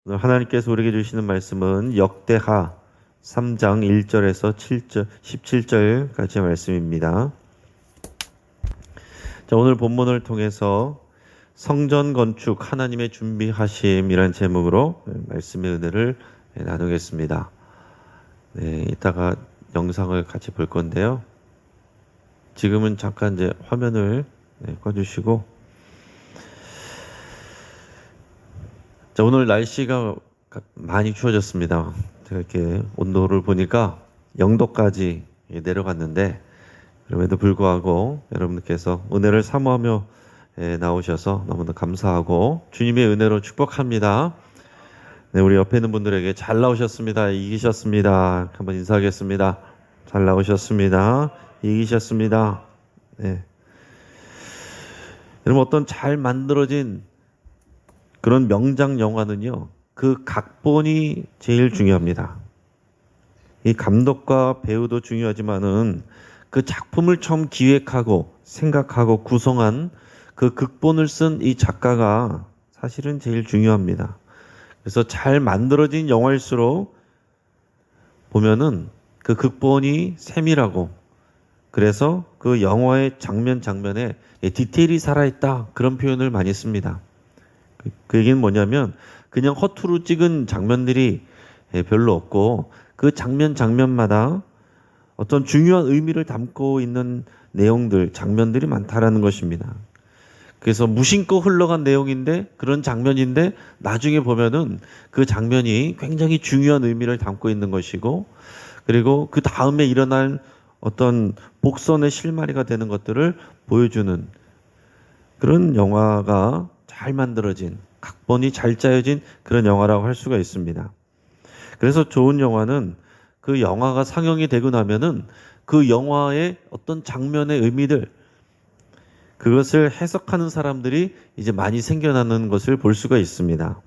오늘 하나님께서 우리에게 주시는 말씀은 역대하 3장 1절에서 7절, 17절까지의 말씀입니다. 자, 오늘 본문을 통해서 성전 건축 하나님의 준비하심이란 제목으로 말씀의 은혜를 나누겠습니다. 네, 이따가 영상을 같이 볼 건데요. 지금은 잠깐 이제 화면을 꺼주시고, 자, 오늘 날씨가 많이 추워졌습니다. 제가 이렇게 온도를 보니까 0도까지 내려갔는데, 그럼에도 불구하고 여러분께서 은혜를 사모하며 나오셔서 너무나 감사하고 주님의 은혜로 축복합니다. 네, 우리 옆에 있는 분들에게 잘 나오셨습니다. 이기셨습니다. 한번 인사하겠습니다. 잘 나오셨습니다. 이기셨습니다. 네. 여러분, 어떤 잘 만들어진 그런 명작 영화는요, 그 각본이 제일 중요합니다. 이 감독과 배우도 중요하지만은 그 작품을 처음 기획하고 생각하고 구성한 그 극본을 쓴 이 작가가 사실은 제일 중요합니다. 그래서 잘 만들어진 영화일수록 보면은 그 극본이 세밀하고, 그래서 그 영화의 장면에 디테일이 살아있다, 그런 표현을 많이 씁니다. 그 얘기는 뭐냐면 그냥 허투루 찍은 장면들이 별로 없고, 그 장면마다 어떤 중요한 의미를 담고 있는 내용들, 장면들이 많다라는 것입니다. 그래서 무심코 흘러간 내용인데, 그런 장면인데 나중에 보면은 그 장면이 굉장히 중요한 의미를 담고 있는 것이고, 그리고 그 다음에 일어날 어떤 복선의 실마리가 되는 것들을 보여주는 그런 영화가 잘 만들어진, 각본이 잘 짜여진 그런 영화라고 할 수가 있습니다. 그래서 좋은 영화는 그 영화가 상영이 되고 나면은 그 영화의 어떤 장면의 의미들, 그것을 해석하는 사람들이 이제 많이 생겨나는 것을 볼 수가 있습니다.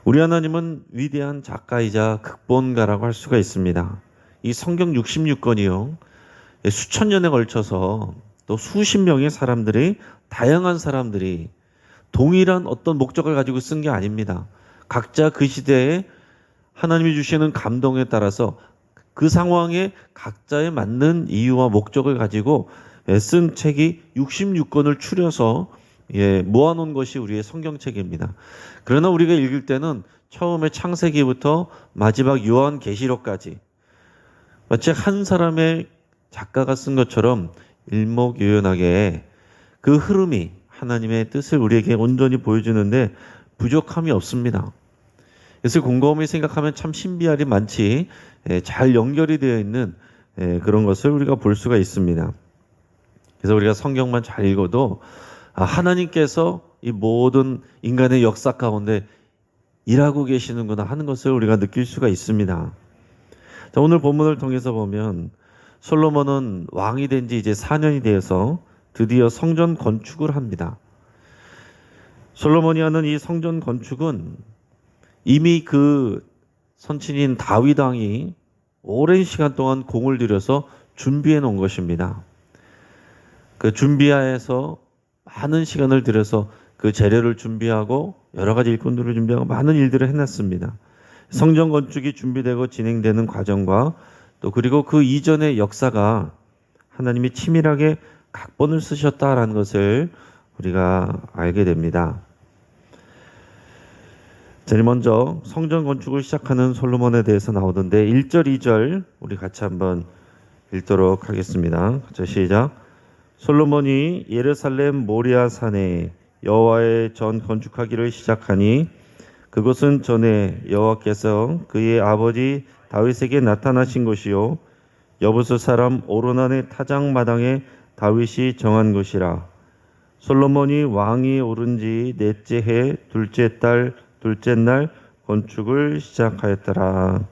우리 하나님은 위대한 작가이자 극본가라고 할 수가 있습니다. 이 성경 66권이요, 수천 년에 걸쳐서 또 수십 명의 사람들이, 다양한 사람들이 동일한 어떤 목적을 가지고 쓴 게 아닙니다. 각자 그 시대에 하나님이 주시는 감동에 따라서 그 상황에 각자에 맞는 이유와 목적을 가지고 쓴 책이 66권을 추려서 모아놓은 것이 우리의 성경책입니다. 그러나 우리가 읽을 때는 처음에 창세기부터 마지막 요한계시록까지 마치 한 사람의 작가가 쓴 것처럼 일목요연하게 그 흐름이 하나님의 뜻을 우리에게 온전히 보여주는데 부족함이 없습니다. 그래서 곰곰이 생각하면 참 신비할이 많지, 잘 연결이 되어 있는 그런 것을 우리가 볼 수가 있습니다. 그래서 우리가 성경만 잘 읽어도 하나님께서 이 모든 인간의 역사 가운데 일하고 계시는구나 하는 것을 우리가 느낄 수가 있습니다. 자, 오늘 본문을 통해서 보면 솔로몬은 왕이 된 지 이제 4년이 되어서 드디어 성전 건축을 합니다. 솔로몬이 하는 이 성전 건축은 이미 그 선친인 다윗 왕이 오랜 시간 동안 공을 들여서 준비해 놓은 것입니다. 그 준비하에서 많은 시간을 들여서 그 재료를 준비하고 여러 가지 일꾼들을 준비하고 많은 일들을 해놨습니다. 성전 건축이 준비되고 진행되는 과정과 또 그리고 그 이전의 역사가 하나님이 치밀하게 각본을 쓰셨다라는 것을 우리가 알게 됩니다. 제일 먼저 성전 건축을 시작하는 솔로몬에 대해서 나오던데 1절, 2절 우리 같이 한번 읽도록 하겠습니다. 자, 시작. 솔로몬이 예루살렘 모리아 산에 여호와의 전 건축하기를 시작하니 그것은 전에 여호와께서 그의 아버지 다윗에게 나타나신 곳이요 여부스 사람 오르난의 타작마당에 다윗이 정한 것이라. 솔로몬이 왕이 오른 지 넷째 해 둘째 달 둘째 날 건축을 시작하였더라.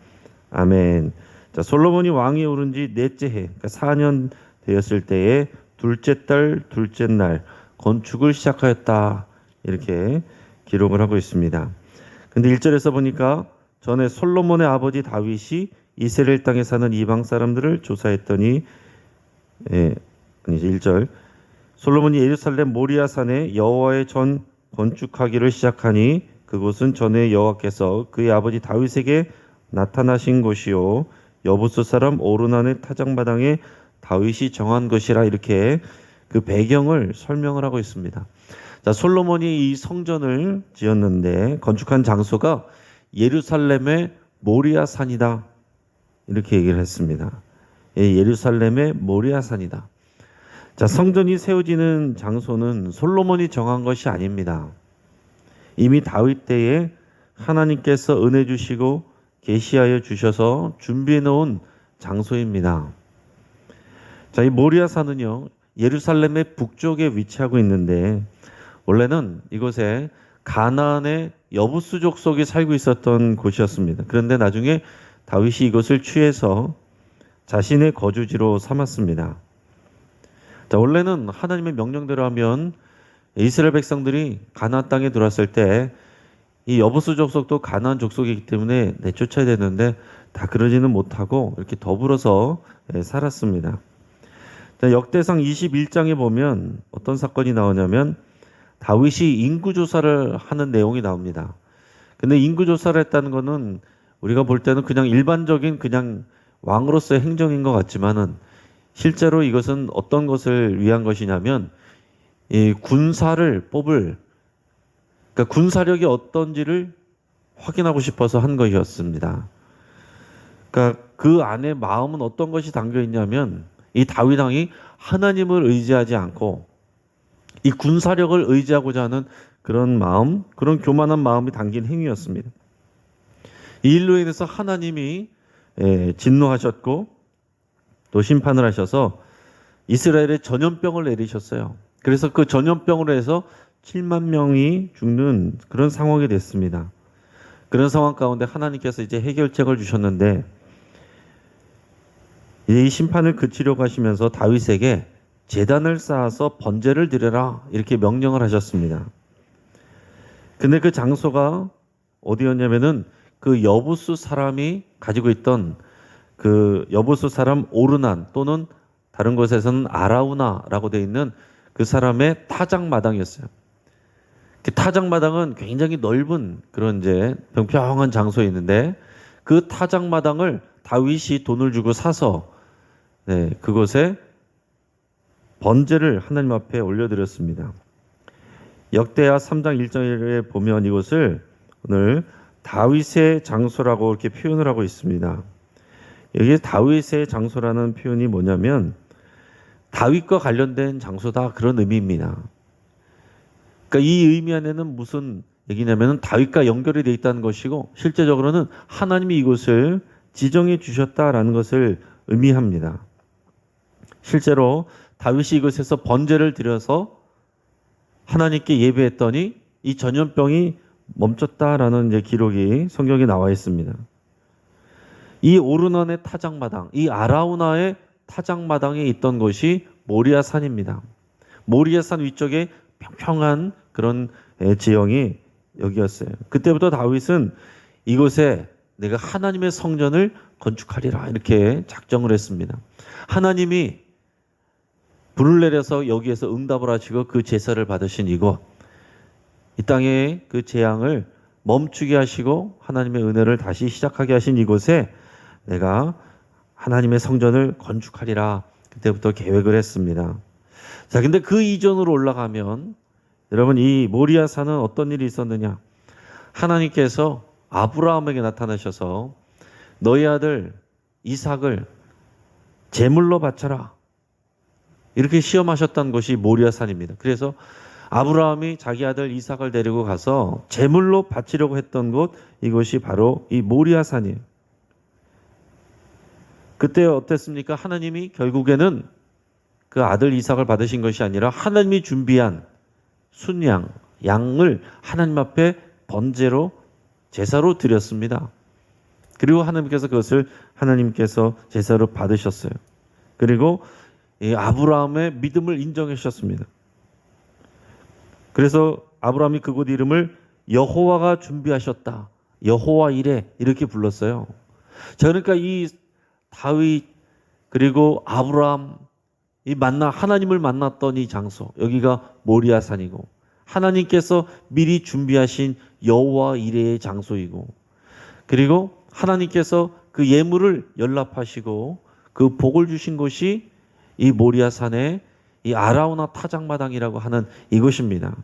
아멘. 자, 솔로몬이 왕이 오른 지 넷째 해, 그러니까 4년 되었을 때에 둘째 달 둘째 날 건축을 시작하였다, 이렇게 기록을 하고 있습니다. 근데 1절에서 보니까 전에 솔로몬의 아버지 다윗이 이스라엘 땅에 사는 이방 사람들을 조사했더니, 아니죠, 1절. 솔로몬이 예루살렘 모리아 산에 여호와의 전 건축하기를 시작하니 그곳은 전에 여호와께서 그의 아버지 다윗에게 나타나신 곳이요 여부스 사람 오르난의 타작마당에 다윗이 정한 것이라 이렇게 그 배경을 설명을 하고 있습니다. 자, 솔로몬이 이 성전을 지었는데 건축한 장소가 예루살렘의 모리아 산이다. 이렇게 얘기를 했습니다. 예루살렘의 모리아 산이다. 자, 성전이 세워지는 장소는 솔로몬이 정한 것이 아닙니다. 이미 다윗 때에 하나님께서 은혜 주시고 계시하여 주셔서 준비해 놓은 장소입니다. 자, 이 모리아 산은요, 예루살렘의 북쪽에 위치하고 있는데 원래는 이곳에 가나안의 여부스 족속이 살고 있었던 곳이었습니다. 그런데 나중에 다윗이 이곳을 취해서 자신의 거주지로 삼았습니다. 자, 원래는 하나님의 명령대로 하면 이스라엘 백성들이 가나안 땅에 들어왔을 때 이 여부스 족속도 가나안 족속이기 때문에 내쫓아야 되는데 다 그러지는 못하고 이렇게 더불어서 살았습니다. 자, 역대상 21장에 보면 어떤 사건이 나오냐면 다윗이 인구조사를 하는 내용이 나옵니다. 근데 인구조사를 했다는 거는 우리가 볼 때는 그냥 일반적인 그냥 왕으로서의 행정인 것 같지만은 실제로 이것은 어떤 것을 위한 것이냐면 이 군사를 뽑을, 그러니까 군사력이 어떤지를 확인하고 싶어서 한 것이었습니다. 그러니까 그 안에 마음은 어떤 것이 담겨 있냐면 이 다윗 왕이 하나님을 의지하지 않고 이 군사력을 의지하고자 하는 그런 마음, 그런 교만한 마음이 담긴 행위였습니다. 이 일로 인해서 하나님이 진노하셨고 또 심판을 하셔서 이스라엘에 전염병을 내리셨어요. 그래서 그 전염병으로 해서 7만 명이 죽는 그런 상황이 됐습니다. 그런 상황 가운데 하나님께서 이제 해결책을 주셨는데 이 심판을 그치려고 하시면서 다윗에게 제단을 쌓아서 번제를 드려라 이렇게 명령을 하셨습니다. 근데 그 장소가 어디였냐면은 그 여부스 사람이 가지고 있던 그 여부스 사람 오르난 또는 다른 곳에서는 아라우나라고 되어 있는 그 사람의 타작마당이었어요. 그 타작마당은 굉장히 넓은 그런 이제 평평한 장소에 있는데 그 타작마당을 다윗이 돈을 주고 사서 그곳에 번제를 하나님 앞에 올려드렸습니다. 역대하 3장 1절에 보면 이곳을 오늘 다윗의 장소라고 이렇게 표현을 하고 있습니다. 여기 다윗의 장소라는 표현이 뭐냐면 다윗과 관련된 장소다 그런 의미입니다. 그러니까 이 의미 안에는 무슨 얘기냐면 다윗과 연결이 되어 있다는 것이고 실제적으로는 하나님이 이곳을 지정해 주셨다라는 것을 의미합니다. 실제로 다윗이 이곳에서 번제를 드려서 하나님께 예배했더니 이 전염병이 멈췄다라는 이제 기록이 성경에 나와 있습니다. 이 오르난의 타작마당, 이 아라우나의 타작마당에 있던 곳이 모리아 산입니다. 모리아 산 위쪽에 평평한 그런 지형이 여기였어요. 그때부터 다윗은 이곳에 내가 하나님의 성전을 건축하리라 이렇게 작정을 했습니다. 하나님이 불을 내려서 여기에서 응답을 하시고 그 제사를 받으신 이곳, 이 땅의 그 재앙을 멈추게 하시고 하나님의 은혜를 다시 시작하게 하신 이곳에 내가 하나님의 성전을 건축하리라 그때부터 계획을 했습니다. 자, 근데 그 이전으로 올라가면 여러분 이 모리아 산은 어떤 일이 있었느냐? 하나님께서 아브라함에게 나타나셔서 너희 아들 이삭을 제물로 바쳐라 이렇게 시험하셨던 것이 모리아 산입니다. 그래서 아브라함이 자기 아들 이삭을 데리고 가서 제물로 바치려고 했던 곳 이것이 바로 이 모리아 산이에요. 그때 어땠습니까? 하나님이 결국에는 그 아들 이삭을 받으신 것이 아니라 하나님이 준비한 순양, 양을 하나님 앞에 번제로 제사로 드렸습니다. 그리고 하나님께서 그것을 하나님께서 제사로 받으셨어요. 그리고 이 아브라함의 믿음을 인정해 주셨습니다. 그래서 아브라함이 그곳 이름을 여호와가 준비하셨다. 여호와 이레 이렇게 불렀어요. 자, 그러니까 이 다윗 그리고 아브라함 이 하나님을 만났던 이 장소 여기가 모리아 산이고 하나님께서 미리 준비하신 여호와 이레의 장소이고, 그리고 하나님께서 그 예물을 연락하시고 그 복을 주신 곳이 이 모리아 산의 이 아라우나 타작마당이라고 하는 이곳입니다.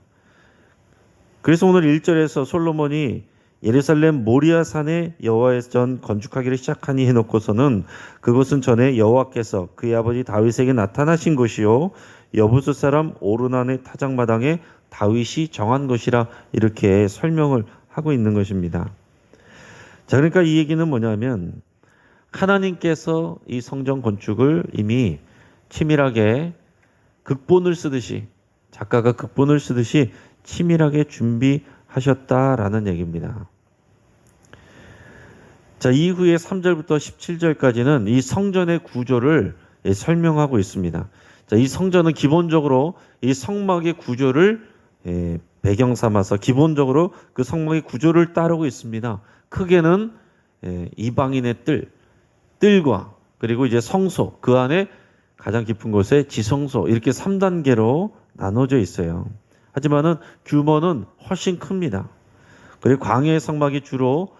그래서 오늘 1절에서 솔로몬이 예루살렘 모리아 산에 여호와의 전 건축하기를 시작하니 해놓고서는 그곳은 전에 여호와께서 그의 아버지 다윗에게 나타나신 곳이요 여부수 사람 오르난의 타작마당에 다윗이 정한 것이라 이렇게 설명을 하고 있는 것입니다. 자, 그러니까 이 얘기는 뭐냐면 하나님께서 이 성전 건축을 이미 치밀하게 극본을 쓰듯이, 작가가 극본을 쓰듯이 치밀하게 준비하셨다라는 얘기입니다. 자, 이후에 3절부터 17절까지는 이 성전의 구조를 설명하고 있습니다. 자, 이 성전은 기본적으로 이 성막의 구조를 배경 삼아서 기본적으로 그 성막의 구조를 따르고 있습니다. 크게는 이방인의 뜰과 그리고 이제 성소, 그 안에 가장 깊은 곳에 지성소, 이렇게 3단계로 나눠져 있어요. 하지만은 규모는 훨씬 큽니다. 그리고 광야의 성막이 주로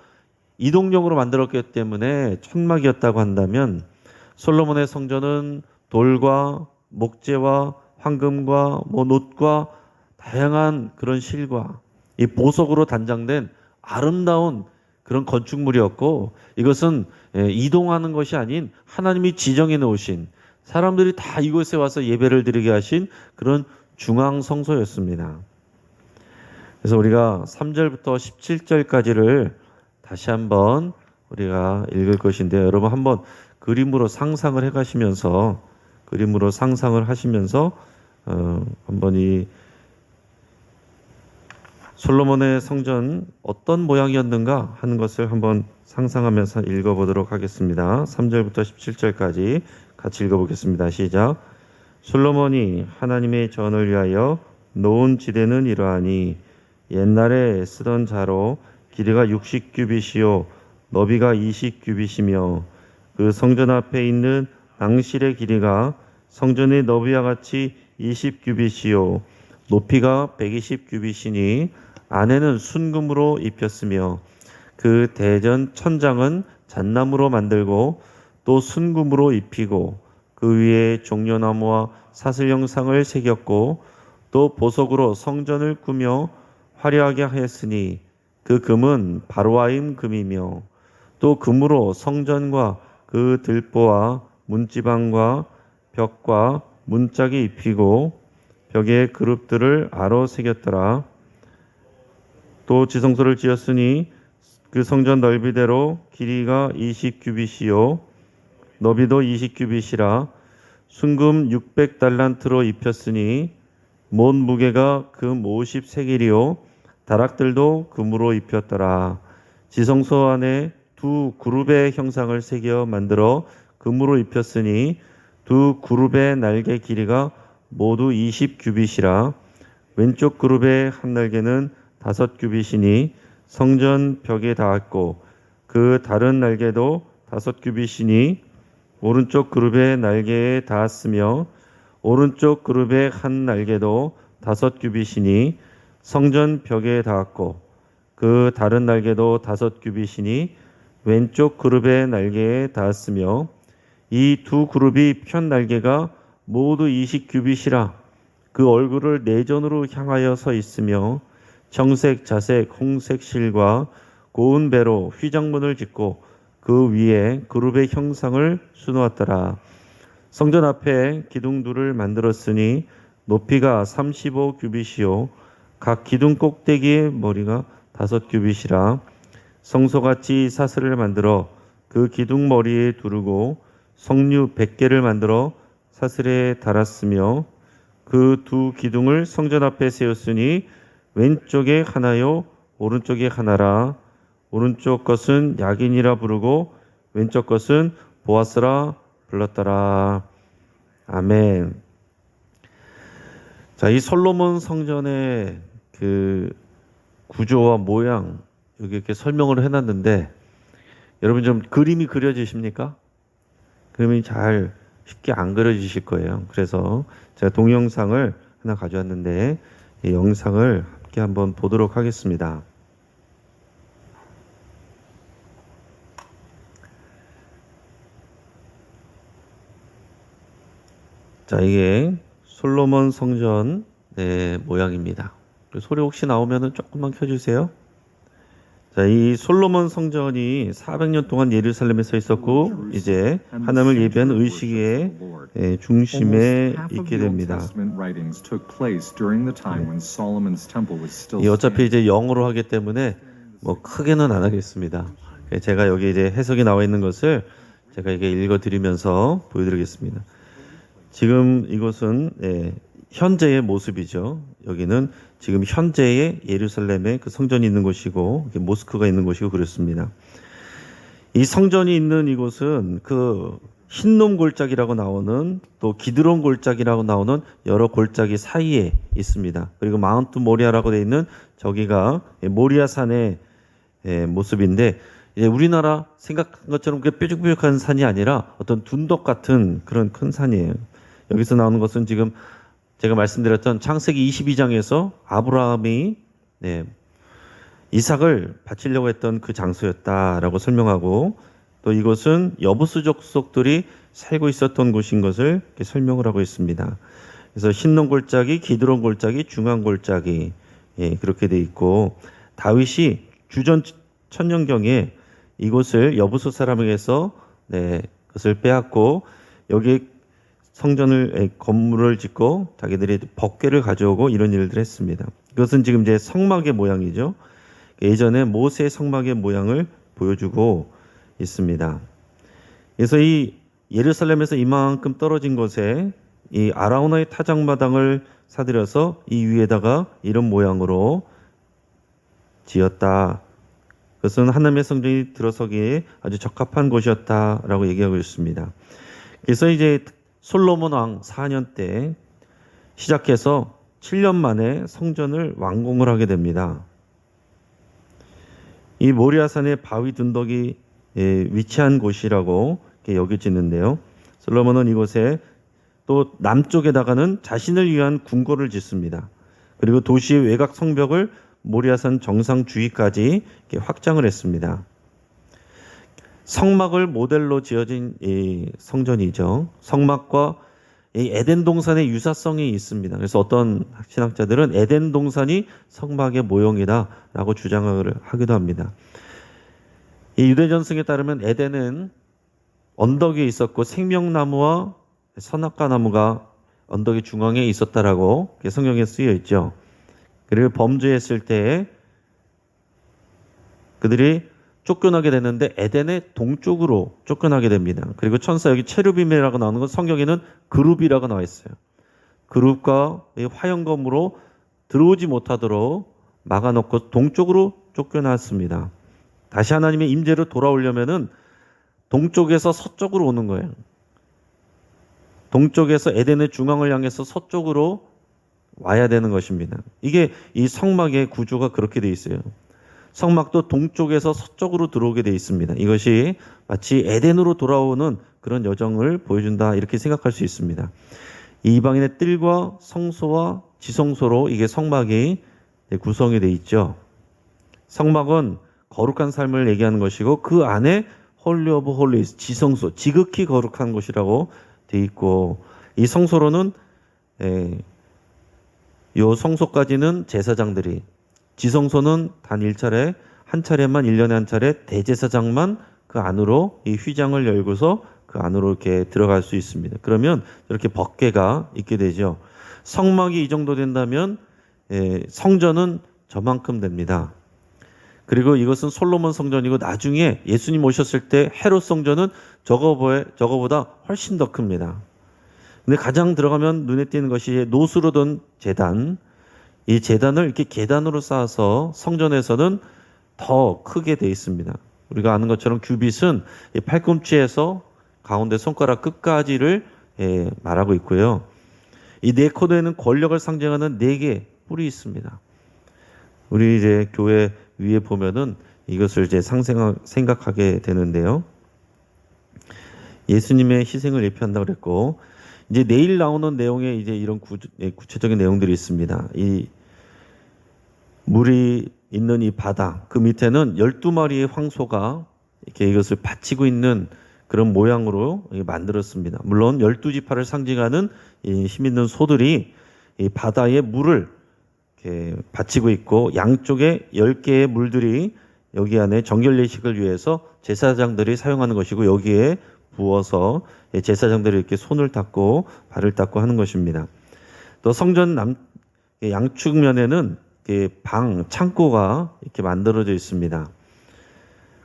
이동용으로 만들었기 때문에 천막이었다고 한다면 솔로몬의 성전은 돌과 목재와 황금과 놋과 다양한 그런 실과 이 보석으로 단장된 아름다운 그런 건축물이었고, 이것은 이동하는 것이 아닌 하나님이 지정해 놓으신, 사람들이 다 이곳에 와서 예배를 드리게 하신 그런 중앙 성소였습니다. 그래서 우리가 3절부터 17절까지를 다시 한번 우리가 읽을 것인데, 여러분 한번 그림으로 상상을 하시면서 한번 이 솔로몬의 성전 어떤 모양이었는가 하는 것을 한번 상상하면서 읽어보도록 하겠습니다. 3절부터 17절까지 같이 읽어보겠습니다. 시작. 솔로몬이 하나님의 전을 위하여 놓은 지대는 이러하니 옛날에 쓰던 자로 길이가 60규빗이요 너비가 20규빗이며 그 성전 앞에 있는 낭실의 길이가 성전의 너비와 같이 20규빗이요 높이가 120규빗이니 안에는 순금으로 입혔으며 그 대전 천장은 잣나무로 만들고 또 순금으로 입히고 그 위에 종려나무와 사슬 형상을 새겼고 또 보석으로 성전을 꾸며 화려하게 하였으니 그 금은 바로아임 금이며 또 금으로 성전과 그 들보와 문지방과 벽과 문짝이 입히고 벽에 그룹들을 아로 새겼더라. 또 지성소를 지었으니 그 성전 넓이대로 길이가 20규빗이요 너비도 20규빗이라 순금 600달란트로 입혔으니 못 무게가 금 50세겔이요 다락들도 금으로 입혔더라. 지성소 안에 두 그룹의 형상을 새겨 만들어 금으로 입혔으니 두 그룹의 날개 길이가 모두 20규빗이라 왼쪽 그룹의 한 날개는 5규빗이니 성전 벽에 닿았고 그 다른 날개도 5규빗이니 오른쪽 그룹의 날개에 닿았으며 오른쪽 그룹의 한 날개도 5규빗이니 성전 벽에 닿았고 그 다른 날개도 5규빗이니 왼쪽 그룹의 날개에 닿았으며 이 두 그룹이 편 날개가 모두 20규빗이라 그 얼굴을 내전으로 향하여 서 있으며 청색, 자색, 홍색 실과 고운 배로 휘장문을 짓고 그 위에 그룹의 형상을 수놓았더라. 성전 앞에 기둥들을 만들었으니 높이가 35규빗이요 각 기둥 꼭대기의 머리가 5규빗이라 성소같이 사슬을 만들어 그 기둥 머리에 두르고 석류 100개를 만들어 사슬에 달았으며 그 두 기둥을 성전 앞에 세웠으니 왼쪽에 하나요 오른쪽에 하나라. 오른쪽 것은 야긴이라 부르고 왼쪽 것은 보아스라 불렀더라. 아멘. 자, 이 솔로몬 성전의 그 구조와 모양 여기 이렇게 설명을 해놨는데 여러분 좀 그림이 그려지십니까? 그림이 잘 쉽게 안 그려지실 거예요. 그래서 제가 동영상을 하나 가져왔는데 이 영상을 함께 한번 보도록 하겠습니다. 자, 이게 솔로몬 성전 모양입니다. 소리 혹시 나오면은 조금만 켜주세요. 자, 이 솔로몬 성전이 400년 동안 예루살렘에 서 있었고 이제 하나님을 예배하는 의식의 중심에 있게 됩니다. 이 어차피 이제 영어로 하기 때문에 뭐 크게는 안 하겠습니다. 제가 여기 이제 해석이 나와 있는 것을 제가 이게 읽어드리면서 보여드리겠습니다. 지금 이것은 현재의 모습이죠. 여기는 지금 현재의 예루살렘에 그 성전이 있는 곳이고 모스크가 있는 곳이고 그렇습니다. 이 성전이 있는 이곳은 그 흰놈 골짜기라고 나오는 또 기드론 골짜기라고 나오는 여러 골짜기 사이에 있습니다. 그리고 마운트 모리아라고 되어 있는 저기가 모리아 산의 모습인데 이제 우리나라 생각한 것처럼 그 뾰족뾰족한 산이 아니라 어떤 둔덕 같은 그런 큰 산이에요. 여기서 나오는 것은 지금 제가 말씀드렸던 창세기 22장에서 아브라함이 이삭을 바치려고 했던 그 장소였다라고 설명하고 또 이곳은 여부수 족속들이 살고 있었던 곳인 것을 이렇게 설명을 하고 있습니다. 그래서 흰놈 골짜기, 기드론 골짜기, 중앙 골짜기 그렇게 돼 있고 다윗이 주전 천년경에 이곳을 여부수 사람에게서 그것을 빼앗고 여기 성전을 건물을 짓고 자기들이 법궤를 가져오고 이런 일들을 했습니다. 이것은 지금 이제 성막의 모양이죠. 예전에 모세의 성막의 모양을 보여주고 있습니다. 그래서 이 예루살렘에서 이만큼 떨어진 곳에 이 아라우나의 타작마당을 사들여서 이 위에다가 이런 모양으로 지었다. 그것은 하나님의 성전이 들어서기에 아주 적합한 곳이었다라고 얘기하고 있습니다. 그래서 이제 솔로몬 왕 4년 때 시작해서 7년 만에 성전을 완공을 하게 됩니다. 이 모리아산의 바위 둔덕이 위치한 곳이라고 여겨지는데요. 솔로몬은 이곳에 또 남쪽에다가는 자신을 위한 궁궐을 짓습니다. 그리고 도시의 외곽 성벽을 모리아산 정상 주위까지 확장을 했습니다. 성막을 모델로 지어진 이 성전이죠. 성막과 이 에덴 동산의 유사성이 있습니다. 그래서 어떤 신학자들은 에덴 동산이 성막의 모형이다라고 주장을 하기도 합니다. 이 유대 전승에 따르면 에덴은 언덕에 있었고 생명나무와 선악과 나무가 언덕의 중앙에 있었다라고 성경에 쓰여 있죠. 그리고 범죄했을 때 그들이 쫓겨나게 되는데 에덴의 동쪽으로 쫓겨나게 됩니다. 그리고 천사 여기 체루빔이라고 나오는 건 성경에는 그룹이라고 나와 있어요. 그룹과 화영검으로 들어오지 못하도록 막아놓고 동쪽으로 쫓겨났습니다. 다시 하나님의 임재로 돌아오려면은 동쪽에서 서쪽으로 오는 거예요. 동쪽에서 에덴의 중앙을 향해서 서쪽으로 와야 되는 것입니다. 이게 이 성막의 구조가 그렇게 돼 있어요. 성막도 동쪽에서 서쪽으로 들어오게 돼 있습니다. 이것이 마치 에덴으로 돌아오는 그런 여정을 보여준다 이렇게 생각할 수 있습니다. 이 이방인의 뜰과 성소와 지성소로 이게 성막이 구성이 돼 있죠. 성막은 거룩한 삶을 얘기하는 것이고 그 안에 홀리 오브 홀리스 지성소 지극히 거룩한 곳이라고 돼 있고 이 성소로는 요 성소까지는 제사장들이 지성소는 단 1차례 한 차례만 1년에 한 차례 대제사장만 그 안으로 이 휘장을 열고서 그 안으로 이렇게 들어갈 수 있습니다. 그러면 이렇게 법궤가 있게 되죠. 성막이 이 정도 된다면 성전은 저만큼 됩니다. 그리고 이것은 솔로몬 성전이고 나중에 예수님 오셨을 때 헤롯 성전은 저거보다 훨씬 더 큽니다. 근데 가장 들어가면 눈에 띄는 것이 노수로 된 제단. 이 제단을 이렇게 계단으로 쌓아서 성전에서는 더 크게 돼 있습니다. 우리가 아는 것처럼 규빗은 팔꿈치에서 가운데 손가락 끝까지를 말하고 있고요. 이 네 코드에는 권력을 상징하는 4개 뿔이 있습니다. 우리 이제 교회 위에 보면은 이것을 이제 생각하게 되는데요. 예수님의 희생을 예표한다고 그랬고, 이제 내일 나오는 내용에 이제 이런 구체적인 내용들이 있습니다. 이 물이 있는 이 바다, 그 밑에는 12마리의 황소가 이렇게 이것을 바치고 있는 그런 모양으로 만들었습니다. 물론 12지파를 상징하는 이 힘있는 소들이 이 바다의 물을 이렇게 받치고 있고, 양쪽에 10개의 물들이 여기 안에 정결 예식을 위해서 제사장들이 사용하는 것이고, 여기에 부어서 제사장들이 이렇게 손을 닦고 발을 닦고 하는 것입니다. 또 성전 양측면에는 창고가 이렇게 만들어져 있습니다.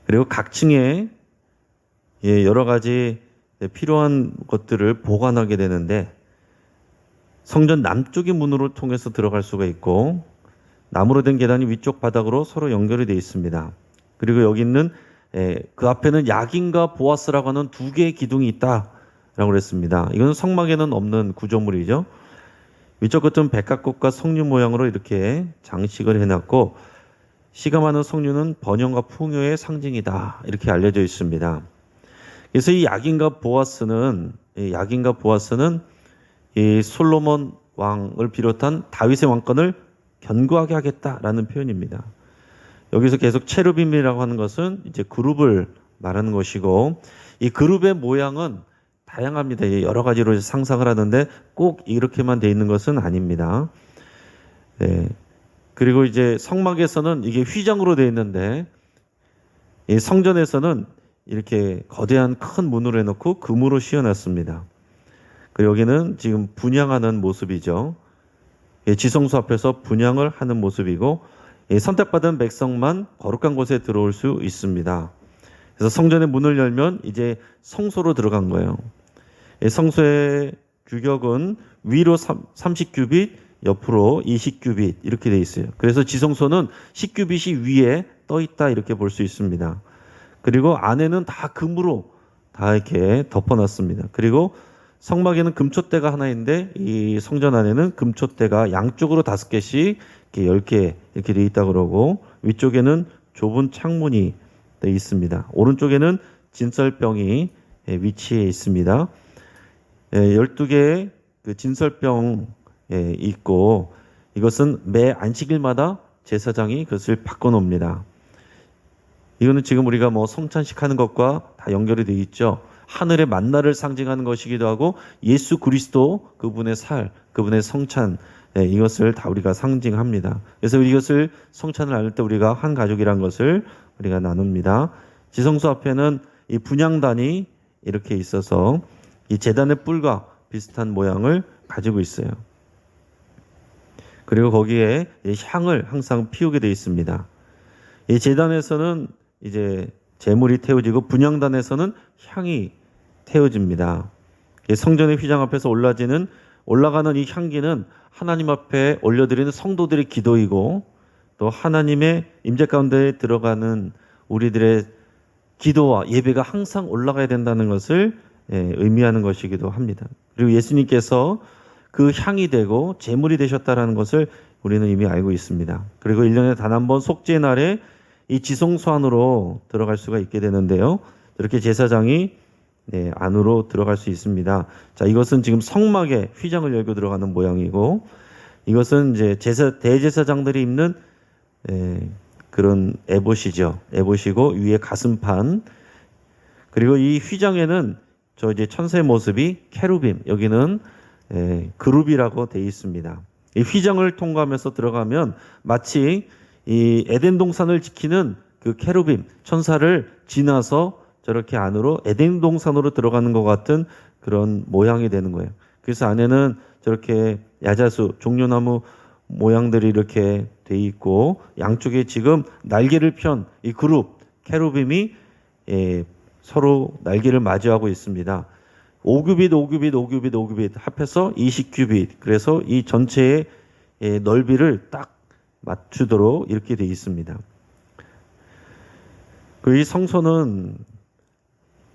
그리고 각 층에 여러 가지 필요한 것들을 보관하게 되는데, 성전 남쪽의 문으로 통해서 들어갈 수가 있고, 나무로 된 계단이 위쪽 바닥으로 서로 연결이 되어 있습니다. 그리고 여기 있는 그 앞에는 야긴과 보아스라고 하는 2개의 기둥이 있다라고 그랬습니다. 이건 성막에는 없는 구조물이죠. 위쪽 끝은 백합꽃과 석류 모양으로 이렇게 장식을 해놨고, 씨가 많은 석류는 번영과 풍요의 상징이다, 이렇게 알려져 있습니다. 그래서 이 야긴과 보아스는 이 솔로몬 왕을 비롯한 다윗의 왕권을 견고하게 하겠다라는 표현입니다. 여기서 계속 체르빔이라고 하는 것은 이제 그룹을 말하는 것이고, 이 그룹의 모양은 다양합니다. 여러 가지로 상상을 하는데 꼭 이렇게만 돼 있는 것은 아닙니다. 네. 그리고 이제 성막에서는 이게 휘장으로 돼 있는데, 이 성전에서는 이렇게 거대한 큰 문으로 해놓고 금으로 씌워놨습니다. 그리고 여기는 지금 분향하는 모습이죠. 지성소 앞에서 분향을 하는 모습이고, 선택받은 백성만 거룩한 곳에 들어올 수 있습니다. 그래서 성전의 문을 열면 이제 성소로 들어간 거예요. 성소의 규격은 위로 30규빗, 옆으로 20규빗 이렇게 돼 있어요. 그래서 지성소는 10규빗이 위에 떠 있다, 이렇게 볼 수 있습니다. 그리고 안에는 다 금으로 다 이렇게 덮어놨습니다. 그리고 성막에는 금촛대가 하나 있는데, 이 성전 안에는 금촛대가 양쪽으로 5개씩 이렇게 10개 이렇게 돼 있다고 그러고, 위쪽에는 좁은 창문이 돼 있습니다. 오른쪽에는 진설병이 위치해 있습니다. 12개의 그 진설병 있고, 이것은 매 안식일마다 제사장이 그것을 바꿔놓습니다. 이거는 지금 우리가 뭐 성찬식 하는 것과 다 연결이 되어 있죠. 하늘의 만나를 상징하는 것이기도 하고, 예수 그리스도 그분의 그분의 성찬, 이것을 다 우리가 상징합니다. 그래서 이것을 성찬을 나눌 때 우리가 한 가족이란 것을 우리가 나눕니다. 지성소 앞에는 이 분향단이 이렇게 있어서 이 제단의 뿔과 비슷한 모양을 가지고 있어요. 그리고 거기에 향을 항상 피우게 되어 있습니다. 이 제단에서는 이제 제물이 태워지고, 분향단에서는 향이 태워집니다. 성전의 휘장 앞에서 올라가는 이 향기는 하나님 앞에 올려드리는 성도들의 기도이고, 또 하나님의 임재 가운데 들어가는 우리들의 기도와 예배가 항상 올라가야 된다는 것을 의미하는 것이기도 합니다. 그리고 예수님께서 그 향이 되고 제물이 되셨다는 것을 우리는 이미 알고 있습니다. 그리고 1년에 단 한 번 속죄의 날에 이 지성소 안으로 들어갈 수가 있게 되는데요. 이렇게 제사장이 안으로 들어갈 수 있습니다. 자, 이것은 지금 성막에 휘장을 열고 들어가는 모양이고, 이것은 이제 대제사장들이 입는 그런 에봇이죠. 에봇이고, 위에 가슴판. 그리고 이 휘장에는 저 이제 천사의 모습이 케루빔, 여기는 그룹이라고 되어 있습니다. 이 휘장을 통과하면서 들어가면 마치 이 에덴 동산을 지키는 그 케루빔, 천사를 지나서 저렇게 안으로 에덴 동산으로 들어가는 것 같은 그런 모양이 되는 거예요. 그래서 안에는 저렇게 야자수, 종려나무 모양들이 이렇게 돼 있고, 양쪽에 지금 날개를 편 이 그룹 케루빔이 서로 날개를 마주하고 있습니다. 5규빗, 5규빗, 5규빗, 5규빗 합해서 20규빗. 그래서 이 전체의 넓이를 딱 맞추도록 이렇게 돼 있습니다. 그 이 성소는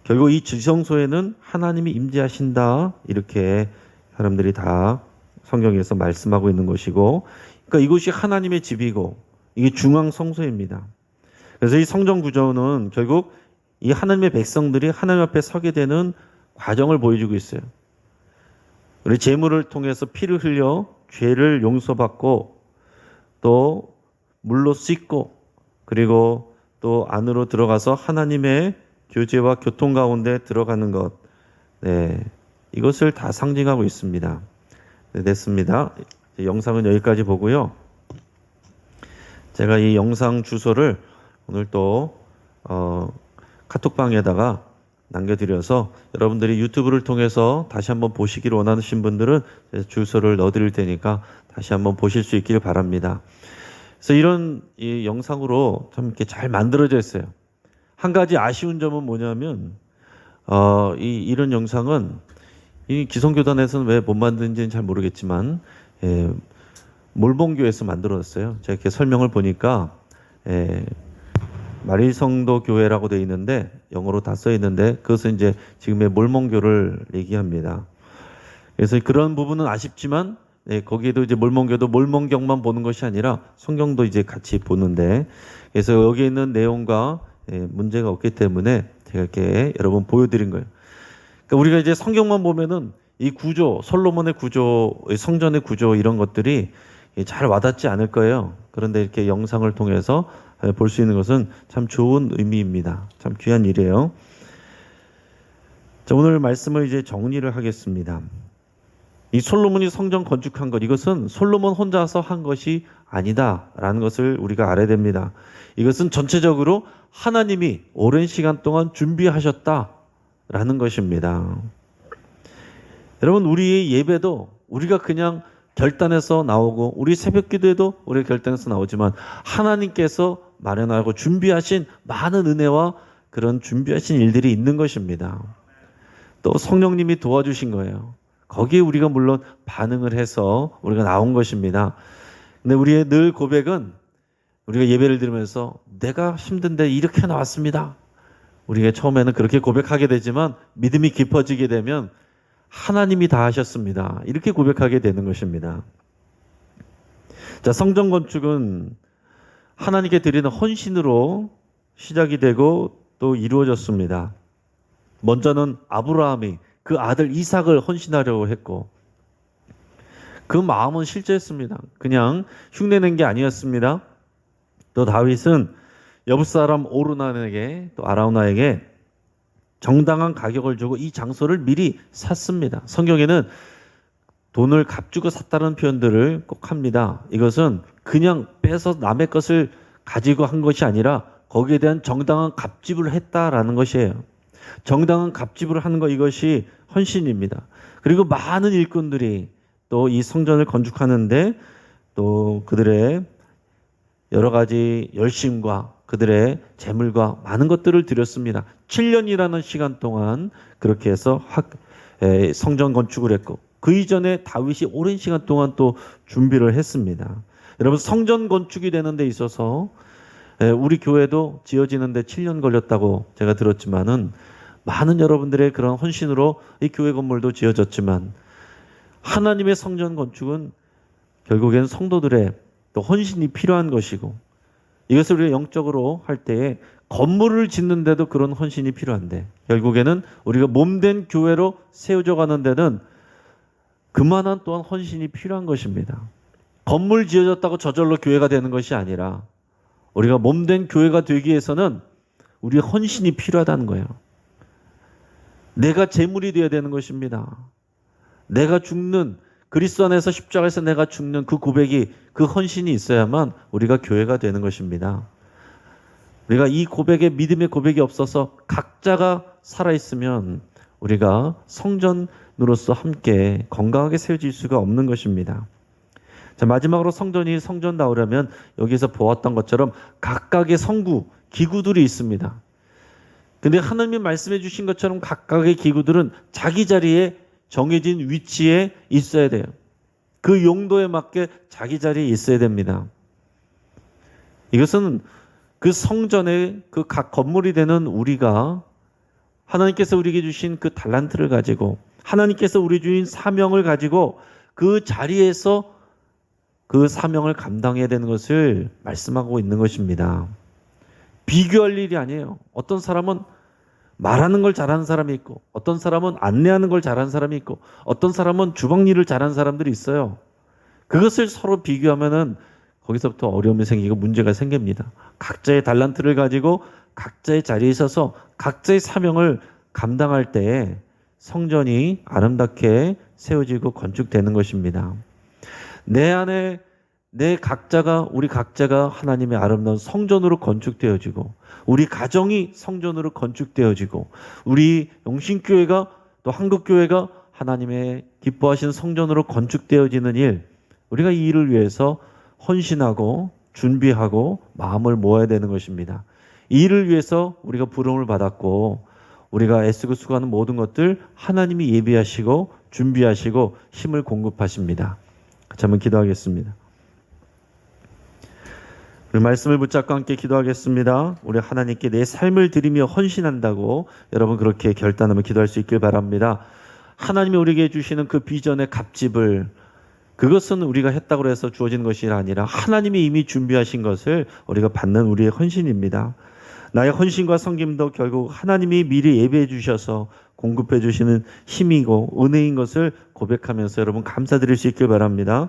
결국 이 지성소에는 하나님이 임재하신다, 이렇게 사람들이 다 성경에서 말씀하고 있는 것이고, 그러니까 이곳이 하나님의 집이고 이게 중앙 성소입니다. 그래서 이 성전 구조는 결국 이 하나님의 백성들이 하나님 앞에 서게 되는 과정을 보여주고 있어요. 우리 제물을 통해서 피를 흘려 죄를 용서받고, 또 물로 씻고, 그리고 또 안으로 들어가서 하나님의 교제와 교통 가운데 들어가는 것, 네, 이것을 다 상징하고 있습니다. 네, 됐습니다. 영상은 여기까지 보고요. 제가 이 영상 주소를 오늘 또 카톡방에다가 남겨드려서 여러분들이 유튜브를 통해서 다시 한번 보시기를 원하시는 분들은 주소를 넣어드릴 테니까 다시 한번 보실 수 있기를 바랍니다. 그래서 이런 이 영상으로 참 이렇게 잘 만들어져 있어요. 한 가지 아쉬운 점은 뭐냐면 이런 영상은 이 기성교단에서는 왜 못 만드는지는 잘 모르겠지만 몰봉교에서 만들어졌어요. 제가 이렇게 설명을 보니까 마리성도 교회라고 되어 있는데 영어로 다 써 있는데 그것은 이제 지금의 몰몬교를 얘기합니다. 그래서 그런 부분은 아쉽지만 거기에도 이제 몰몬교도 몰몬경만 보는 것이 아니라 성경도 이제 같이 보는데 그래서 여기 있는 내용과 문제가 없기 때문에 제가 이렇게 여러분 보여드린 거예요. 그러니까 우리가 이제 성경만 보면은 이 구조, 솔로몬의 구조, 성전의 구조 이런 것들이 잘 와닿지 않을 거예요. 그런데 이렇게 영상을 통해서 볼 수 있는 것은 참 좋은 의미입니다. 참 귀한 일이에요. 자, 오늘 말씀을 이제 정리를 하겠습니다. 이 솔로몬이 성전 건축한 것, 이것은 솔로몬 혼자서 한 것이 아니다라는 것을 우리가 알아야 됩니다. 이것은 전체적으로 하나님이 오랜 시간 동안 준비하셨다라는 것입니다. 여러분, 우리의 예배도 우리가 그냥 결단해서 나오고 우리 새벽 기도에도 우리가 결단해서 나오지만 하나님께서 마련하고 준비하신 많은 은혜와 그런 준비하신 일들이 있는 것입니다. 또 성령님이 도와주신 거예요. 거기에 우리가 물론 반응을 해서 우리가 나온 것입니다. 근데 우리의 늘 고백은 우리가 예배를 드리면서 내가 힘든데 이렇게 나왔습니다. 우리가 처음에는 그렇게 고백하게 되지만 믿음이 깊어지게 되면 하나님이 다 하셨습니다. 이렇게 고백하게 되는 것입니다. 자, 성전 건축은 하나님께 드리는 헌신으로 시작이 되고 또 이루어졌습니다. 먼저는 아브라함이 그 아들 이삭을 헌신하려고 했고 그 마음은 실제했습니다. 그냥 흉내낸 게 아니었습니다. 또 다윗은 여부 사람 오르나에게 또 아라우나에게 정당한 가격을 주고 이 장소를 미리 샀습니다. 성경에는 돈을 값주고 샀다는 표현들을 꼭 합니다. 이것은 그냥 빼서 남의 것을 가지고 한 것이 아니라 거기에 대한 정당한 값집을 했다라는 것이에요. 정당한 값집을 하는 것, 이것이 헌신입니다. 그리고 많은 일꾼들이 또 이 성전을 건축하는데 또 그들의 여러 가지 열심과 그들의 재물과 많은 것들을 드렸습니다. 7년이라는 시간 동안 그렇게 해서 성전 건축을 했고 그 이전에 다윗이 오랜 시간 동안 또 준비를 했습니다. 여러분, 성전 건축이 되는 데 있어서 우리 교회도 지어지는 데 7년 걸렸다고 제가 들었지만은 많은 여러분들의 그런 헌신으로 이 교회 건물도 지어졌지만 하나님의 성전 건축은 결국엔 성도들의 또 헌신이 필요한 것이고 이것을 우리가 영적으로 할 때에 건물을 짓는데도 그런 헌신이 필요한데 결국에는 우리가 몸된 교회로 세워져 가는 데는 그만한 또한 헌신이 필요한 것입니다. 건물 지어졌다고 저절로 교회가 되는 것이 아니라 우리가 몸된 교회가 되기 위해서는 우리의 헌신이 필요하다는 거예요. 내가 제물이 되어야 되는 것입니다. 내가 죽는, 그리스도 안에서 십자가에서 내가 죽는 그 고백이, 그 헌신이 있어야만 우리가 교회가 되는 것입니다. 우리가 이 고백에, 믿음의 고백이 없어서 각자가 살아있으면 우리가 성전으로서 함께 건강하게 세워질 수가 없는 것입니다. 자, 마지막으로 성전이 성전다우려면 여기서 보았던 것처럼 각각의 성구, 기구들이 있습니다. 근데 하나님이 말씀해 주신 것처럼 각각의 기구들은 자기 자리에 정해진 위치에 있어야 돼요. 그 용도에 맞게 자기 자리에 있어야 됩니다. 이것은 그 성전의 그 각 건물이 되는 우리가 하나님께서 우리에게 주신 그 달란트를 가지고 하나님께서 우리 주신 사명을 가지고 그 자리에서 그 사명을 감당해야 되는 것을 말씀하고 있는 것입니다. 비교할 일이 아니에요. 어떤 사람은 말하는 걸 잘하는 사람이 있고 어떤 사람은 안내하는 걸 잘하는 사람이 있고 어떤 사람은 주방 일을 잘하는 사람들이 있어요. 그것을 서로 비교하면은 거기서부터 어려움이 생기고 문제가 생깁니다. 각자의 달란트를 가지고 각자의 자리에 있어서 각자의 사명을 감당할 때에 성전이 아름답게 세워지고 건축되는 것입니다. 내 안에 우리 각자가 하나님의 아름다운 성전으로 건축되어지고, 우리 가정이 성전으로 건축되어지고, 우리 영신교회가 또 한국교회가 하나님의 기뻐하신 성전으로 건축되어지는 일, 우리가 이 일을 위해서 헌신하고 준비하고 마음을 모아야 되는 것입니다. 이 일을 위해서 우리가 부름을 받았고, 우리가 애쓰고 수고하는 모든 것들 하나님이 예비하시고 준비하시고 힘을 공급하십니다. 같이 한번 기도하겠습니다. 우리 말씀을 붙잡고 함께 기도하겠습니다. 우리 하나님께 내 삶을 드리며 헌신한다고 여러분 그렇게 결단하며 기도할 수 있길 바랍니다. 하나님이 우리에게 주시는 그 비전의 갑집을, 그것은 우리가 했다고 해서 주어진 것이 아니라 하나님이 이미 준비하신 것을 우리가 받는 우리의 헌신입니다. 나의 헌신과 섬김도 결국 하나님이 미리 예배해 주셔서 공급해 주시는 힘이고 은혜인 것을 고백하면서 여러분 감사드릴 수 있길 바랍니다.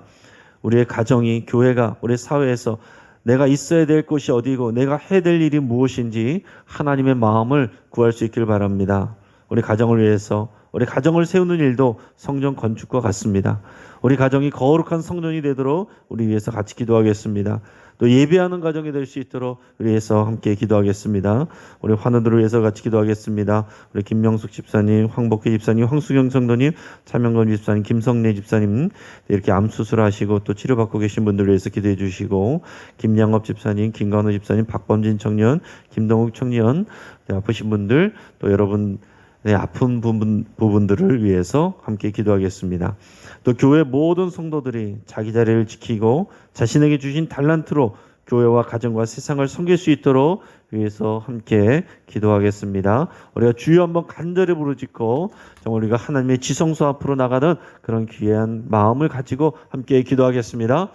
우리의 가정이, 교회가, 우리 사회에서 내가 있어야 될 곳이 어디고 내가 해야 될 일이 무엇인지 하나님의 마음을 구할 수 있길 바랍니다. 우리 가정을 위해서, 우리 가정을 세우는 일도 성전 건축과 같습니다. 우리 가정이 거룩한 성전이 되도록 우리 위해서 같이 기도하겠습니다. 또 예배하는 가정이 될 수 있도록 우리 위해서 함께 기도하겠습니다. 우리 환우들을 위해서 같이 기도하겠습니다. 우리 김명숙 집사님, 황복희 집사님, 황수경 성도님, 차명건 집사님, 김성래 집사님, 이렇게 암 수술하시고 또 치료받고 계신 분들을 위해서 기도해 주시고, 김양업 집사님, 김관우 집사님, 박범진 청년, 김동욱 청년, 아프신 분들, 또 여러분 아픈 부분들을 위해서 함께 기도하겠습니다. 또 교회 모든 성도들이 자기 자리를 지키고 자신에게 주신 달란트로 교회와 가정과 세상을 섬길 수 있도록 위해서 함께 기도하겠습니다. 우리가 주여 한번 간절히 부르짖고 정말 우리가 하나님의 지성소 앞으로 나가는 그런 귀한 마음을 가지고 함께 기도하겠습니다.